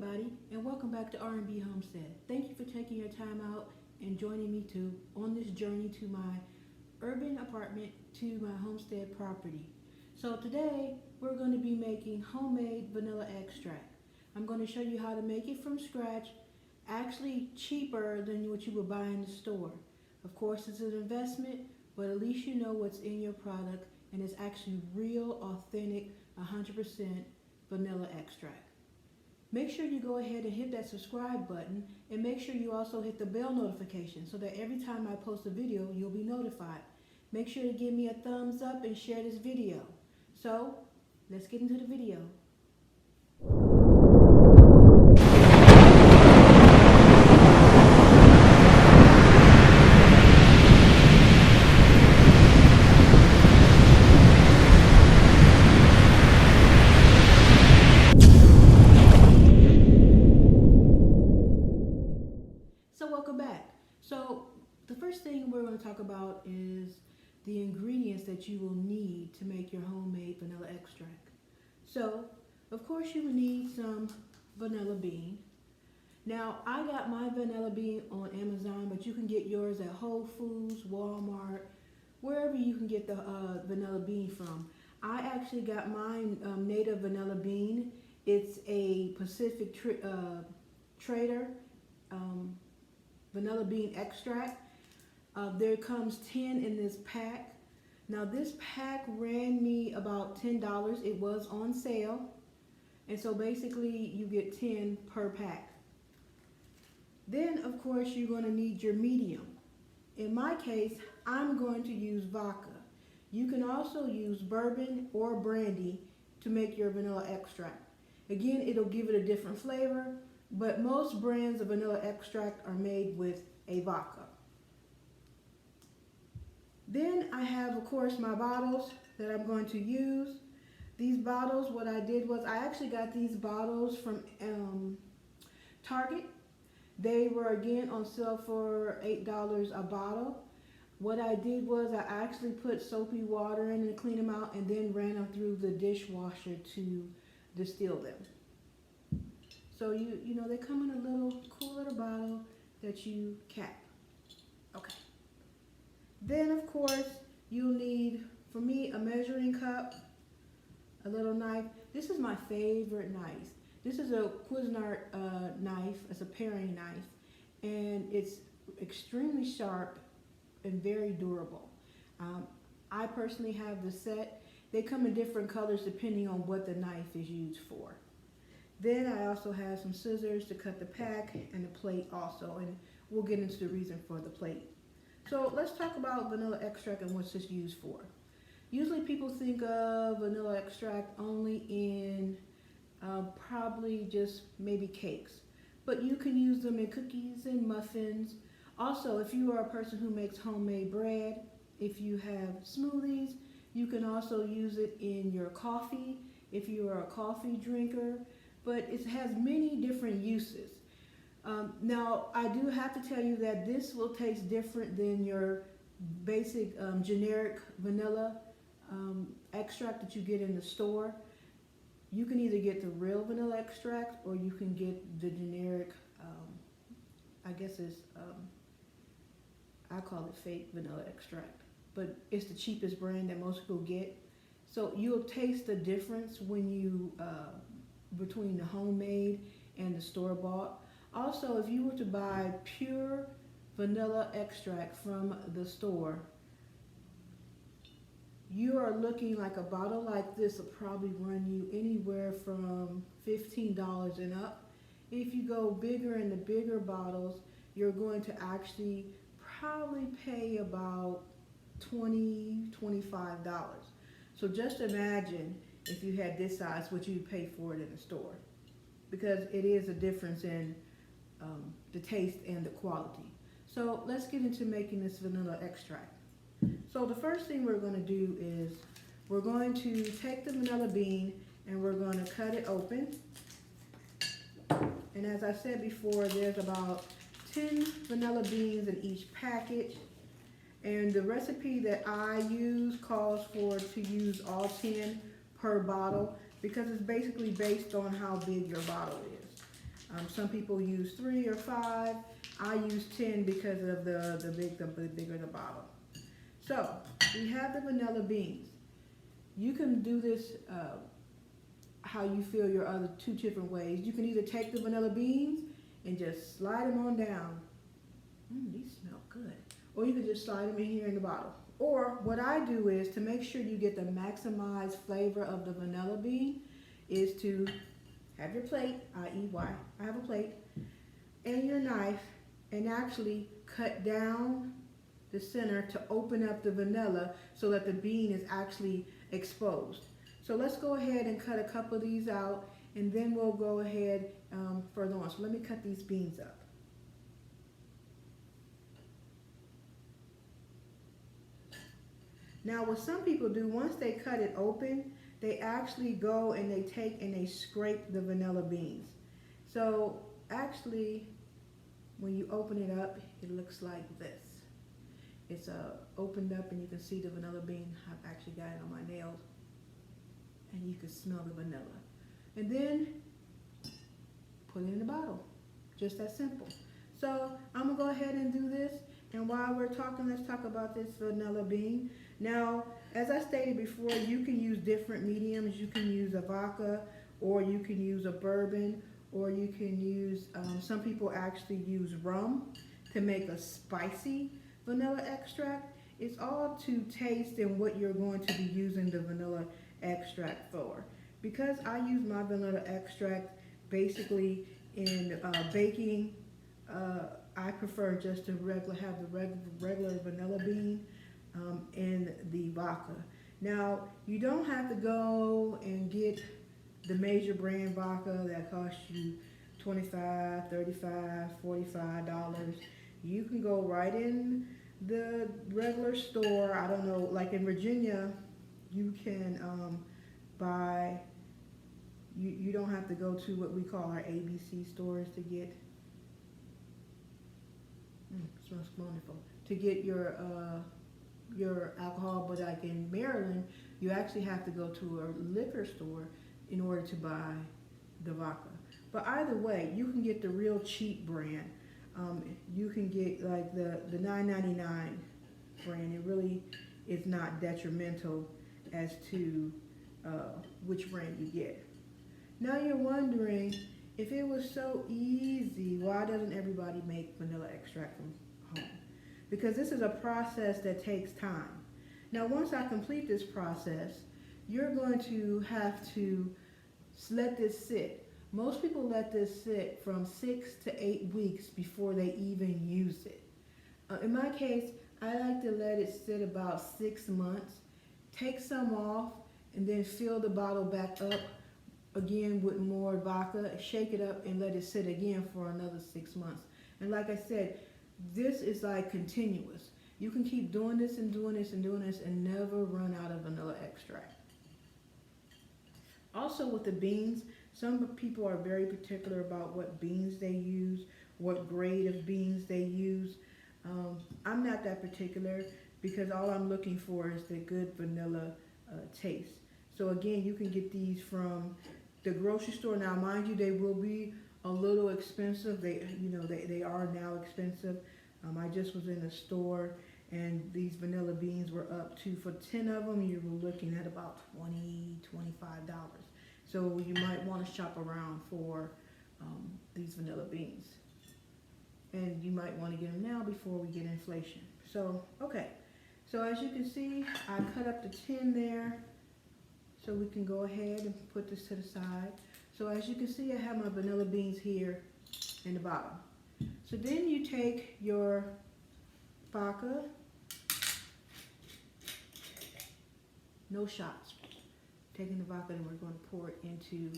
everybody, and welcome back to RNBHomestead. Thank you for taking your time out and joining me on this journey to my urban apartment to my homestead property. So today we're going to be making homemade vanilla extract. I'm going to show you how to make it from scratch, actually cheaper than what you would buy in the store. Of course, it's an investment, but at least you know what's in your product, and it's actually real, authentic, 100% vanilla extract. Make sure you go ahead and hit that subscribe button, and make sure you also hit the bell notification so that every time I post a video, you'll be notified. Make sure to give me a thumbs up and share this video. So, let's get into the video. Welcome back. So the first thing we're going to talk about is the ingredients that you will need to make your homemade vanilla extract. So of course you will need some vanilla bean. Now I got my vanilla bean on Amazon, but you can get yours at Whole Foods, Walmart, wherever you can get the vanilla bean from. I actually got mine native vanilla bean. It's a Pacific Trader vanilla bean extract. There comes 10 in this pack. Now this pack ran me about $10. It was on sale, and so basically you get 10 per pack. Then of course you're going to need your medium. In my case, I'm going to use vodka. You can also use bourbon or brandy to make your vanilla extract. Again, it'll give it a different flavor, but most brands of vanilla extract are made with a vodka. Then I have, of course, my bottles that I'm going to use. These bottles, what I did was I actually got these bottles from Target. They were again on sale for $8 a bottle. What I did was I actually put soapy water in to clean them out and then ran them through the dishwasher to distill them. So you know, they come in a little cool little bottle that you cap. Okay. Then of course you'll need, for me, a measuring cup, a little knife. This is my favorite knife. This is a Cuisinart knife. It's a paring knife, and it's extremely sharp and very durable. I personally have the set. They come in different colors depending on what the knife is used for. Then I also have some scissors to cut the pack and a plate also, and we'll get into the reason for the plate. So let's talk about vanilla extract and what's this used for. Usually people think of vanilla extract only in probably just maybe cakes, but you can use them in cookies and muffins. Also, if you are a person who makes homemade bread, if you have smoothies, you can also use it in your coffee if you are a coffee drinker. But it has many different uses. Now, I do have to tell you that this will taste different than your basic generic vanilla extract that you get in the store. You can either get the real vanilla extract or you can get the generic, I guess it's, I call it fake vanilla extract, but it's the cheapest brand that most people get. So you'll taste the difference when you between the homemade and the store-bought. Also, if you were to buy pure vanilla extract from the store, you are looking like a bottle like this will probably run you anywhere from $15 and up. If you go bigger in the bigger bottles, you're going to actually probably pay about $20, $25. So just imagine if you had this size, what you'd pay for it in the store, because it is a difference in the taste and the quality. So let's get into making this vanilla extract. So the first thing we're going to do is we're going to take the vanilla bean and we're going to cut it open. And as I said before, there's about 10 vanilla beans in each package. And the recipe that I use calls for to use all 10 per bottle, because it's basically based on how big your bottle is. Some people use 3 or 5. I use 10 because of the bigger the bottle. So we have the vanilla beans. You can do this how you feel your other 2 different ways. You can either take the vanilla beans and just slide them on down. These smell good. Or you can just slide them in here in the bottle. Or what I do is, to make sure you get the maximized flavor of the vanilla bean, is to have your plate, I have a plate, and your knife, and actually cut down the center to open up the vanilla so that the bean is actually exposed. So let's go ahead and cut a couple of these out, and then we'll go ahead further on. So let me cut these beans up. Now what some people do, once they cut it open, they actually go and they take and they scrape the vanilla beans. So actually, when you open it up, it looks like this. It's opened up and you can see the vanilla bean. I've actually got it on my nails. And you can smell the vanilla. And then put it in the bottle. Just that simple. So I'm gonna go ahead and do this. And while we're talking, let's talk about this vanilla bean. Now, as I stated before, you can use different mediums. You can use a vodka, or you can use a bourbon, or you can use, some people actually use rum to make a spicy vanilla extract. It's all to taste and what you're going to be using the vanilla extract for. Because I use my vanilla extract basically in baking, I prefer just to have the regular vanilla bean in the vodka. Now, you don't have to go and get the major brand vodka that costs you $25, $35, $45. You can go right in the regular store. I don't know, like in Virginia, you can buy, you don't have to go to what we call our ABC stores to get, smells wonderful, to get your alcohol. But like in Maryland, you actually have to go to a liquor store in order to buy the vodka. But either way, you can get the real cheap brand. You can get like the $9.99 brand. It really is not detrimental as to which brand you get. Now you're wondering, if it was so easy, why doesn't everybody make vanilla extract from home? Because this is a process that takes time. Now once I complete this process, you're going to have to let this sit. Most people let this sit from 6 to 8 weeks before they even use it. In my case, I like to let it sit about 6 months, take some off, and then fill the bottle back up again with more vodka, shake it up, and let it sit again for another 6 months. And like I said, this is like continuous. You can keep doing this and doing this and doing this and never run out of vanilla extract. Also with the beans, some people are very particular about what beans they use, what grade of beans they use. I'm not that particular, because all I'm looking for is the good vanilla taste. So again, you can get these from the grocery store. Now, mind you, they will be a little expensive. They are now expensive. I just was in a store, and these vanilla beans were up to, for 10 of them, you were looking at about $20, $25. So you might want to shop around for these vanilla beans. And you might want to get them now before we get inflation. So, okay. So as you can see, I cut up the tin there. So we can go ahead and put this to the side. So as you can see, I have my vanilla beans here in the bottom. So then you take your vodka, no shots. Taking the vodka, and we're going to pour it into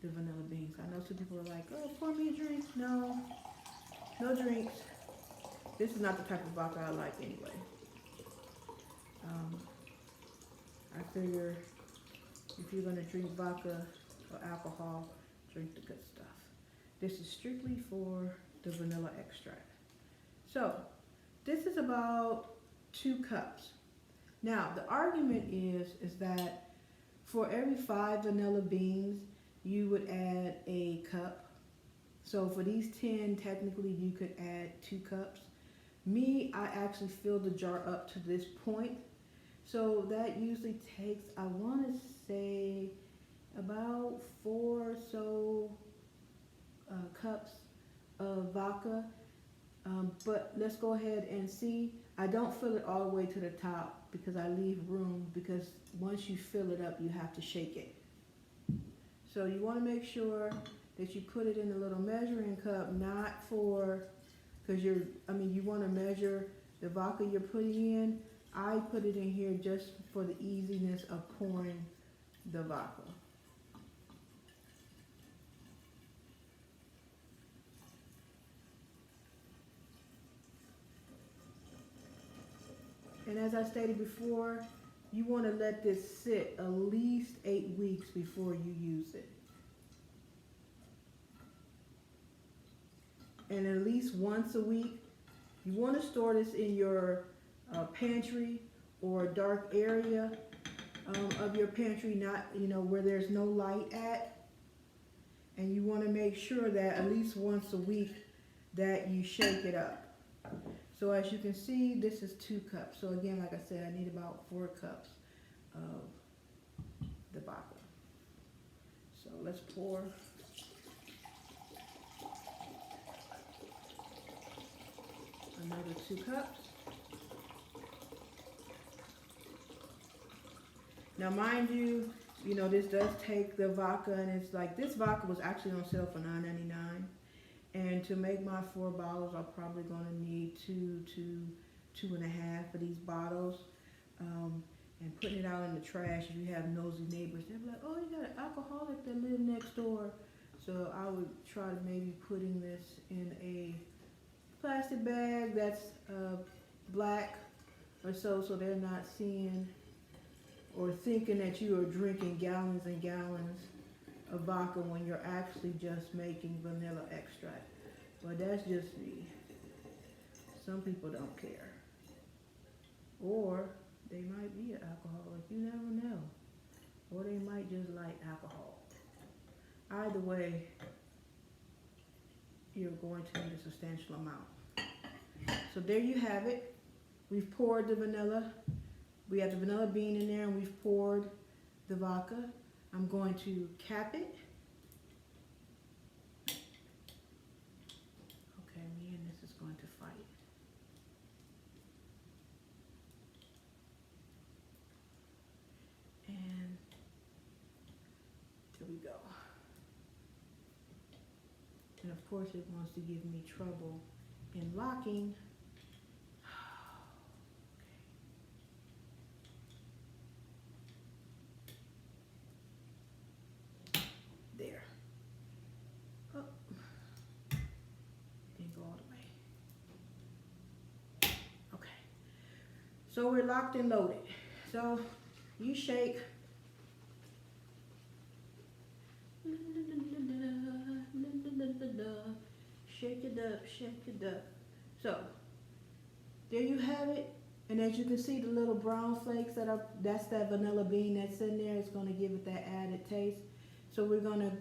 the vanilla beans. I know some people are like, oh, pour me a drink. No, no drinks. This is not the type of vodka I like anyway. I figure if you're going to drink vodka or alcohol, drink the good stuff. This is strictly for the vanilla extract. So this is about 2 cups. Now the argument is that for every 5 vanilla beans, you would add a cup. So for these 10, technically you could add 2 cups. Me, I actually fill the jar up to this point. So that usually takes, I want to say, about 4 or so cups of vodka. But let's go ahead and see. I don't fill it all the way to the top because I leave room, because once you fill it up, you have to shake it. So you want to make sure that you put it in a little measuring cup, not for, because you want to measure the vodka you're putting in. I put it in here just for the easiness of pouring the vodka. And as I stated before, you want to let this sit at least 8 weeks before you use it. And at least once a week, you want to store this in your pantry or dark area of your pantry, not where there's no light at. And you want to make sure that at least once a week that you shake it up. So as you can see, this is 2 cups. So again, like I said, I need about 4 cups of the vodka. So let's pour. Another 2 cups. Now mind you, this does take the vodka, and it's like, this vodka was actually on sale for $9.99. And to make my 4 bottles, I'm probably going to need 2 to 2.5 of these bottles. And putting it out in the trash, if you have nosy neighbors, they'll be like, oh, you got an alcoholic that live next door. So I would try to maybe putting this in a plastic bag that's black or so they're not seeing or thinking that you are drinking gallons and gallons of vodka when you're actually just making vanilla extract. But that's just me. Some people don't care. Or they might be an alcoholic, you never know. Or they might just like alcohol. Either way, you're going to need a substantial amount. So there you have it. We've poured the vanilla. We have the vanilla bean in there, and we've poured the vodka. I'm going to cap it. Okay, me and this is going to fight. And there we go. And of course it wants to give me trouble in locking. There. Oh. Didn't go all the way. Okay. So we're locked and loaded. So you shake. Shake it up, shake it up. So there you have it. And as you can see, the little brown flakes that's that vanilla bean that's in there. It's going to give it that added taste. So we're going to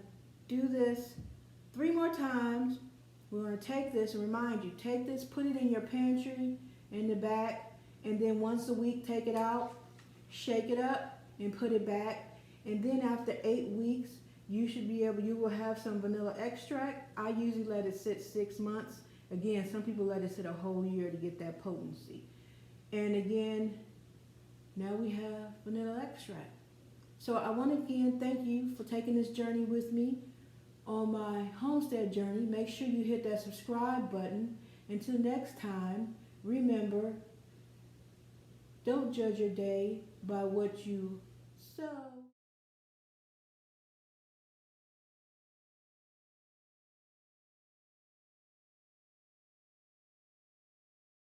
do this 3 more times. We're going to take this, and remind you, take this, put it in your pantry in the back, and then once a week take it out, shake it up, and put it back. And then after 8 weeks, you will have some vanilla extract. I usually let it sit 6 months. Again, some people let it sit a whole year to get that potency. And again, now we have vanilla extract. So I want to again thank you for taking this journey with me on my homestead journey. Make sure you hit that subscribe button. Until next time, remember, don't judge your day by what you sow.